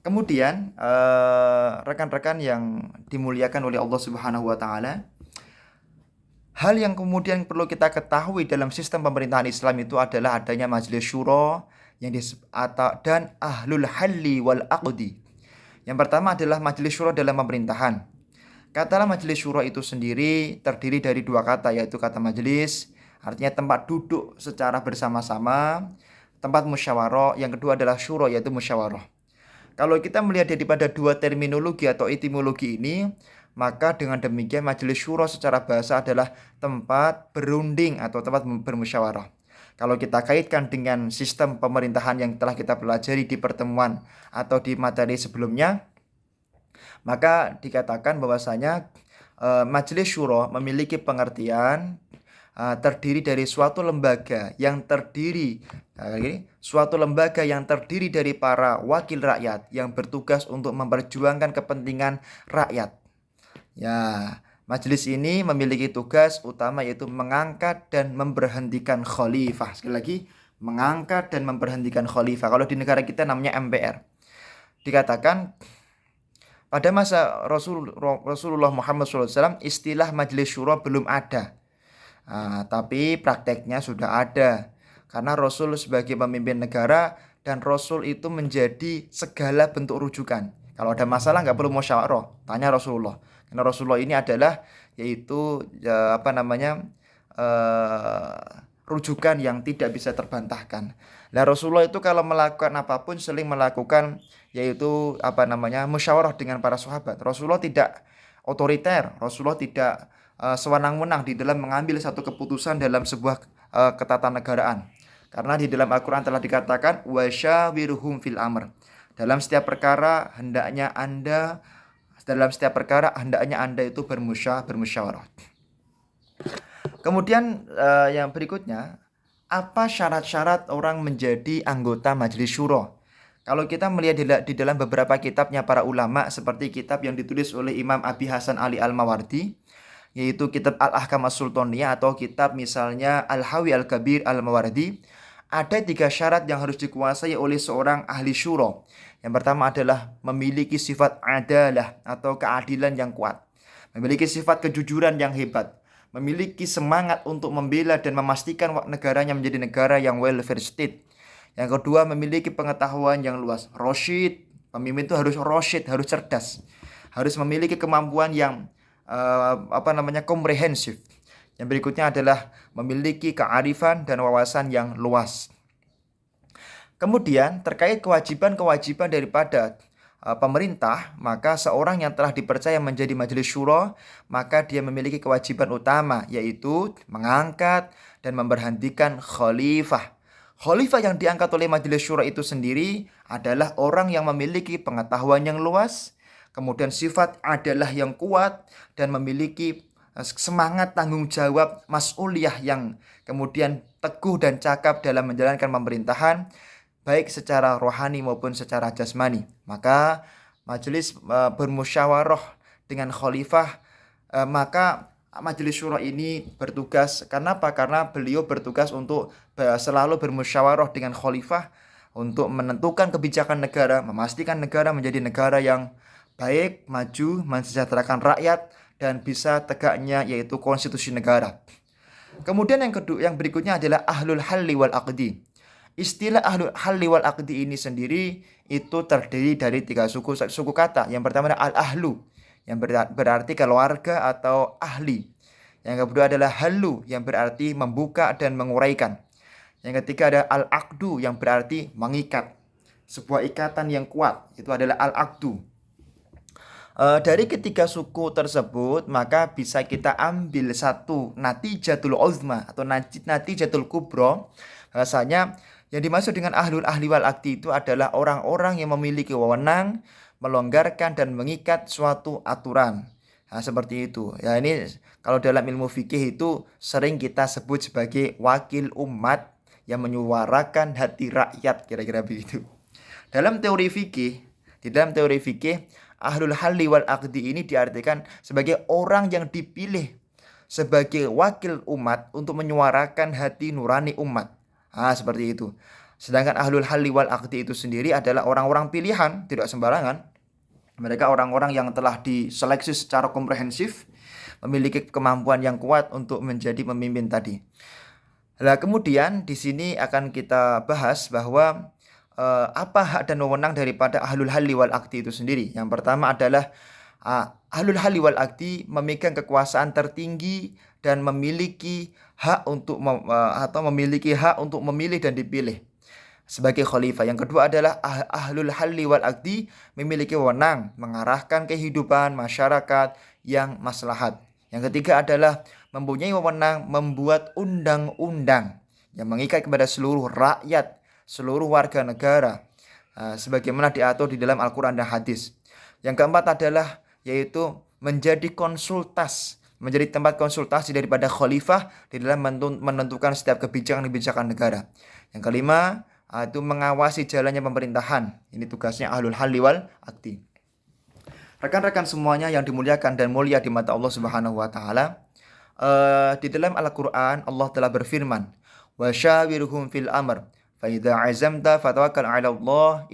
Kemudian rekan-rekan yang dimuliakan oleh Allah Subhanahu wa taala, hal yang kemudian perlu kita ketahui dalam sistem pemerintahan Islam itu adalah adanya majelis syuro dan ahlul halli wal aqdi. Yang pertama adalah majelis syuro dalam pemerintahan. Kata majelis syuro itu sendiri terdiri dari dua kata, yaitu kata majelis, artinya tempat duduk secara bersama-sama, tempat musyawarah. Yang kedua adalah syuro, yaitu musyawarah. Kalau kita melihat daripada dua terminologi atau etimologi ini, maka dengan demikian majelis syuro secara bahasa adalah tempat berunding atau tempat bermusyawarah. Kalau kita kaitkan dengan sistem pemerintahan yang telah kita pelajari di pertemuan atau di materi sebelumnya, maka dikatakan bahwasanya majelis syuro memiliki pengertian terdiri dari suatu lembaga yang terdiri dari para wakil rakyat yang bertugas untuk memperjuangkan kepentingan rakyat. Ya, majelis ini memiliki tugas utama yaitu mengangkat dan memberhentikan khalifah. Sekali lagi, mengangkat dan memberhentikan khalifah. Kalau di negara kita namanya MPR. Dikatakan pada masa Rasulullah Muhammad SAW istilah majelis syuro belum ada. Tapi prakteknya sudah ada. Karena Rasul sebagai pemimpin negara dan Rasul itu menjadi segala bentuk rujukan. Kalau ada masalah nggak perlu musyawarah, tanya Rasulullah. Karena Rasulullah ini adalah yaitu rujukan yang tidak bisa terbantahkan. Nah, Rasulullah itu kalau melakukan apapun sering melakukan yaitu musyawarah dengan para sahabat. Rasulullah tidak otoriter, Rasulullah tidak sewenang-wenang di dalam mengambil satu keputusan dalam sebuah ketatanegaraan. Karena di dalam Al-Quran telah dikatakan wasyawirhum fil amr. Dalam setiap perkara hendaknya Anda itu bermusyawarah. Kemudian yang berikutnya, apa syarat-syarat orang menjadi anggota majelis syuro? Kalau kita melihat di dalam beberapa kitabnya para ulama, seperti kitab yang ditulis oleh Imam Abi Hasan Ali Al-Mawardi, yaitu kitab Al-Ahkam As-Sultaniyah atau kitab misalnya Al-Hawi Al-Kabir Al-Mawardi, ada 3 syarat yang harus dikuasai oleh seorang ahli syuro. Yang pertama adalah memiliki sifat adalah atau keadilan yang kuat, memiliki sifat kejujuran yang hebat, memiliki semangat untuk membela dan memastikan negaranya menjadi negara yang welfare state. Yang kedua, memiliki pengetahuan yang luas. Rasyid, pemimpin itu harus rasyid, harus cerdas, harus memiliki kemampuan yang komprehensif. Yang berikutnya adalah memiliki kearifan dan wawasan yang luas. Kemudian terkait kewajiban-kewajiban daripada pemerintah, maka seorang yang telah dipercaya menjadi majelis syuro, maka dia memiliki kewajiban utama, yaitu mengangkat dan memberhentikan khalifah. Khalifah yang diangkat oleh majelis syuro itu sendiri adalah orang yang memiliki pengetahuan yang luas, kemudian sifat adalah yang kuat, dan memiliki semangat tanggung jawab mas'uliyah yang kemudian teguh dan cakap dalam menjalankan pemerintahan, baik secara rohani maupun secara jasmani. Maka majelis bermusyawarah dengan khalifah, maka majelis syuro ini bertugas. Kenapa? Karena beliau bertugas untuk selalu bermusyawarah dengan khalifah untuk menentukan kebijakan negara, memastikan negara menjadi negara yang baik, maju, mensejahterakan rakyat, dan bisa tegaknya yaitu konstitusi negara. Kemudian yang berikutnya adalah ahlul halli wal aqdi. Istilah ahlul halli wal aqdi ini sendiri itu terdiri dari 3 suku kata. Yang pertama adalah al-ahlu, yang berarti keluarga atau ahli. Yang kedua adalah halu, yang berarti membuka dan menguraikan. Yang ketiga ada al-aqdu, yang berarti mengikat. Sebuah ikatan yang kuat, itu adalah al-aqdu. Dari ketiga suku tersebut, maka bisa kita ambil satu natijatul uzma atau natijatul kubro. Bahasanya yang dimaksud dengan ahlul ahli wal aqdi itu adalah orang-orang yang memiliki wewenang melonggarkan dan mengikat suatu aturan. Nah, seperti itu. Ya, ini kalau dalam ilmu fikih itu sering kita sebut sebagai wakil umat yang menyuarakan hati rakyat, kira-kira begitu. Di dalam teori fikih, ahlul halli wal aqdi ini diartikan sebagai orang yang dipilih sebagai wakil umat untuk menyuarakan hati nurani umat. Seperti itu. Sedangkan ahlul halli wal aqdi itu sendiri adalah orang-orang pilihan, tidak sembarangan. Mereka orang-orang yang telah diseleksi secara komprehensif, memiliki kemampuan yang kuat untuk menjadi pemimpin tadi. Nah, kemudian di sini akan kita bahas bahwa apa hak dan wewenang daripada ahlul halli wal aqdi itu sendiri. Yang pertama adalah ahlul halli wal aqdi memegang kekuasaan tertinggi dan memiliki hak untuk atau memiliki hak untuk memilih dan dipilih sebagai khalifah. Yang kedua adalah ahlul halli wal aqdi memiliki wewenang mengarahkan kehidupan masyarakat yang maslahat. Yang ketiga adalah mempunyai wewenang membuat undang-undang yang mengikat kepada seluruh rakyat, seluruh warga negara, sebagaimana diatur di dalam Al-Quran dan hadis. Yang keempat adalah yaitu menjadi menjadi tempat konsultasi daripada khalifah di dalam menentukan setiap kebijakan-kebijakan negara. Yang kelima, itu mengawasi jalannya pemerintahan. Ini tugasnya ahlul halli wal aqdi. Rekan-rekan semuanya yang dimuliakan dan mulia di mata Allah Subhanahu wa taala, di dalam Al-Qur'an Allah telah berfirman, "Wa syawirhum fil amr, fa idza 'azamta fatawakkal 'ala Allah,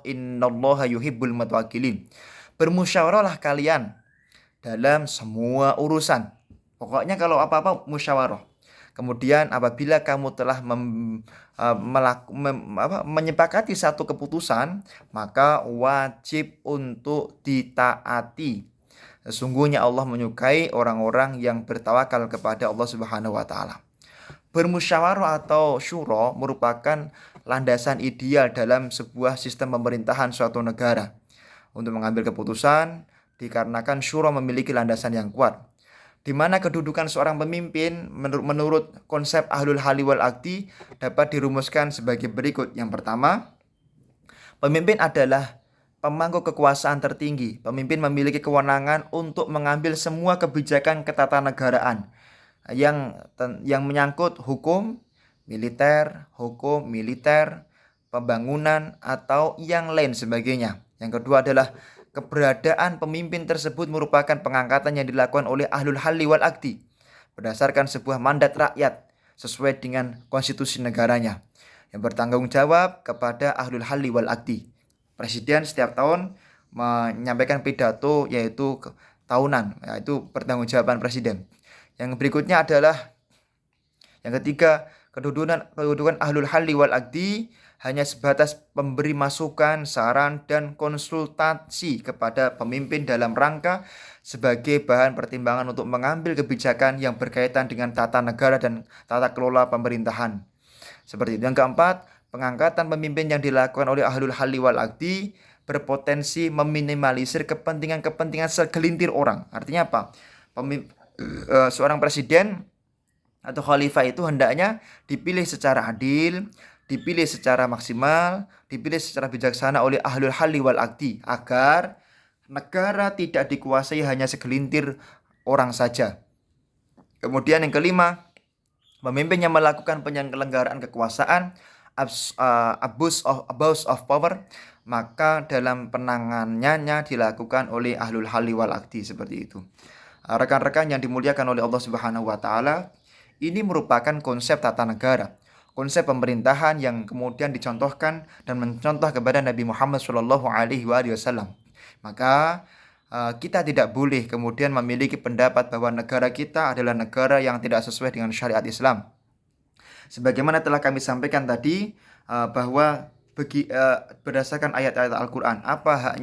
innallaha yuhibbul mutawakkilin." Bermusyawarahlah kalian dalam semua urusan. Pokoknya kalau apa-apa musyawarah. Kemudian apabila kamu telah menyepakati satu keputusan, maka wajib untuk ditaati. Sesungguhnya Allah menyukai orang-orang yang bertawakal kepada Allah Subhanahu wa taala. Bermusyawarah atau syuro merupakan landasan ideal dalam sebuah sistem pemerintahan suatu negara. Untuk mengambil keputusan dikarenakan syuro memiliki landasan yang kuat, di mana kedudukan seorang pemimpin menurut konsep ahlul halli wal aqdi dapat dirumuskan sebagai berikut. Yang pertama, pemimpin adalah pemangku kekuasaan tertinggi. Pemimpin memiliki kewenangan untuk mengambil semua kebijakan ketatanegaraan yang menyangkut hukum militer, pembangunan atau yang lain sebagainya. Yang kedua adalah keberadaan pemimpin tersebut merupakan pengangkatan yang dilakukan oleh ahlul halli wal aqdi berdasarkan sebuah mandat rakyat sesuai dengan konstitusi negaranya yang bertanggung jawab kepada ahlul halli wal aqdi. Presiden setiap tahun menyampaikan pidato yaitu tahunan, yaitu pertanggungjawaban presiden. Yang berikutnya adalah yang ketiga, kedudukan ahlul halli wal aqdi hanya sebatas memberi masukan, saran, dan konsultasi kepada pemimpin dalam rangka sebagai bahan pertimbangan untuk mengambil kebijakan yang berkaitan dengan tata negara dan tata kelola pemerintahan. Seperti itu. Yang keempat, pengangkatan pemimpin yang dilakukan oleh ahlul halli wal aqdi berpotensi meminimalisir kepentingan-kepentingan segelintir orang. Artinya apa? Seorang presiden atau khalifah itu hendaknya dipilih secara adil, dipilih secara maksimal, dipilih secara bijaksana oleh ahlul halli wal aqdi agar negara tidak dikuasai hanya segelintir orang saja. Kemudian yang kelima, pemimpin yang melakukan penyelenggaraan kekuasaan, abuse of power, maka dalam penanganannya dilakukan oleh ahlul halli wal aqdi seperti itu. Rekan-rekan yang dimuliakan oleh Allah Subhanahu wa taala, ini merupakan konsep tata negara, konsep pemerintahan yang kemudian dicontohkan dan mencontoh kepada Nabi Muhammad SAW. Maka kita tidak boleh kemudian memiliki pendapat bahwa negara kita adalah negara yang tidak sesuai dengan syariat Islam. Sebagaimana telah kami sampaikan tadi, bahwa berdasarkan ayat-ayat Al-Quran, apa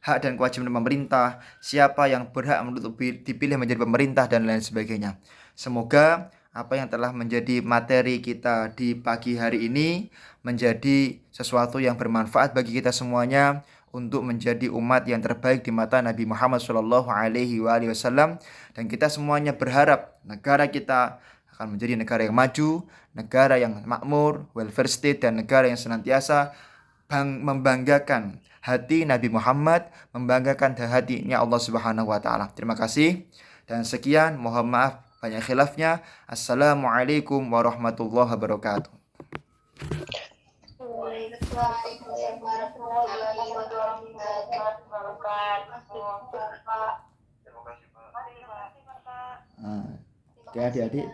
hak dan kewajiban pemerintah, siapa yang berhak untuk dipilih menjadi pemerintah, dan lain sebagainya. Semoga apa yang telah menjadi materi kita di pagi hari ini menjadi sesuatu yang bermanfaat bagi kita semuanya untuk menjadi umat yang terbaik di mata Nabi Muhammad SAW. Dan kita semuanya berharap negara kita akan menjadi negara yang maju, negara yang makmur, welfare state, dan negara yang senantiasa membanggakan hati Nabi Muhammad, membanggakan hatinya Allah Subhanahu wa taala. Terima kasih dan sekian, mohon maaf banyak khilafnya. Assalamualaikum warahmatullahi wabarakatuh. Waalaikumsalam warahmatullahi wabarakatuh. Terima kasih, Pak. Oke adik-adik.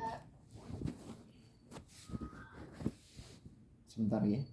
Sebentar ya.